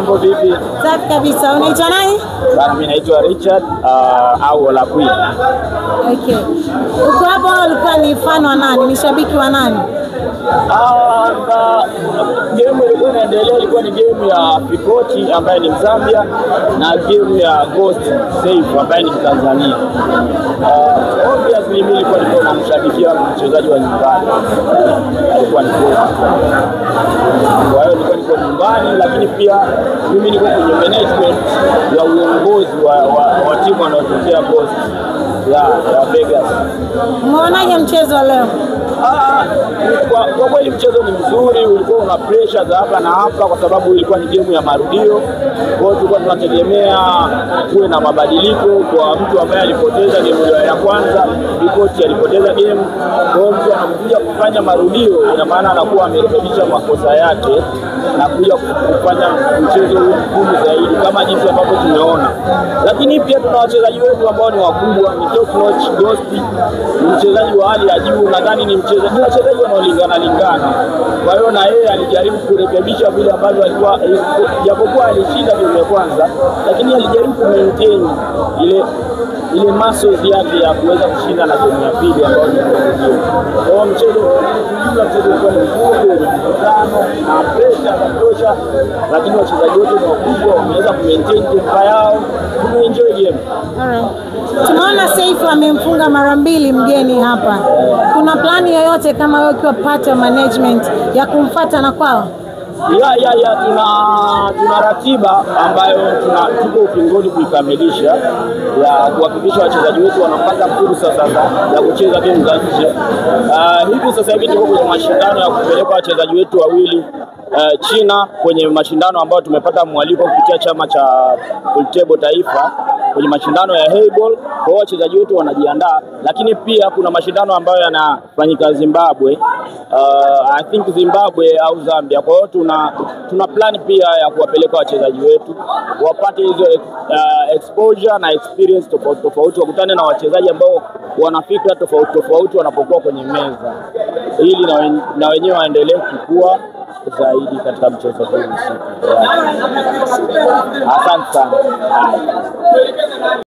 mambo vipi? Safi kabisa. Unaitwa nani? Bana, mimi naitwa Richard au Olakwi. Okay. Uko hapa ulikuwa ni fan wa nani? Ni shabiki wa nani? Game ilikuwa inaendelea, ilikuwa ni game ya Pikoti ambaye ni Mzambia na game ya Ghost Safe ambaye ni Tanzania. Obviously mimi nilikuwa namshabikia mchezaji wa nyumbani. Alikuwa ni Ghost. Kwa hiyo nilikuwa nyumbani, lakini pia mimi niko kwenye management ya uongozi wa timu inayotokea Ghost ya Vegas. Umeonaje mchezo leo? Kwa kweli mchezo ni mzuri, ulikuwa una pressure za hapa na hapa kwa sababu ilikuwa ni game ya marudio. Kwa hiyo tulikuwa tunategemea kuwe na mabadiliko kwa mtu ambaye alipoteza game ya kwanza, Pikoti alipoteza game. Kwa hiyo mtu anakuja kufanya marudio, ina maana anakuwa amerekebisha makosa yake na kuja kufanya mchezo mgumu zaidi kama jinsi ambavyo tumeona. Lakini pia tuna wachezaji wetu ambao ni wakubwa, ni top notch. Ghost ni mchezaji wa hali ya juu, nadhani ni wachezaji wanaolingana. Kwa hiyo na yeye alijaribu kurekebisha vile ambavyo alikuwa, japokuwa alishinda game ya kwanza, lakini alijaribu kumaintain ile muscles yake ya kuweza kushinda na game ya pili ambayo ni ndio. Kwa hiyo mchezo ulikuwa mzuri, mkutano na pressure ya kutosha, lakini wachezaji wote ni wakubwa, wameweza kumaintain tempo yao, tumeenjoy game. Alright. Tunaona Safe amemfunga mara 2 mgeni hapa. Kuna plani yoyote kama wewe ukiwa part of management ya kumfuata na kwao? Tuna ratiba ambayo tuko ukingoni kuikamilisha ya kuhakikisha wachezaji wetu wanapata fursa sasa ya kucheza game za nje. Hivi sasa hivi tuko kwenye mashindano ya kupeleka wachezaji wetu wawili China kwenye mashindano ambayo tumepata mwaliko kupitia chama cha Pool Table Taifa kwenye mashindano ya Hayball. Kwa hiyo wachezaji wetu wanajiandaa, lakini pia kuna mashindano ambayo yanafanyika Zimbabwe, I think Zimbabwe au Zambia. Kwa hiyo tuna plan pia ya kuwapeleka wachezaji wetu wapate hizo exposure na experience tofauti, wakutane na wachezaji ambao wana fikra tofauti wanapokuwa kwenye meza, ili na wenyewe waendelee kukua zaidi katika mchezo huu. Asante sana.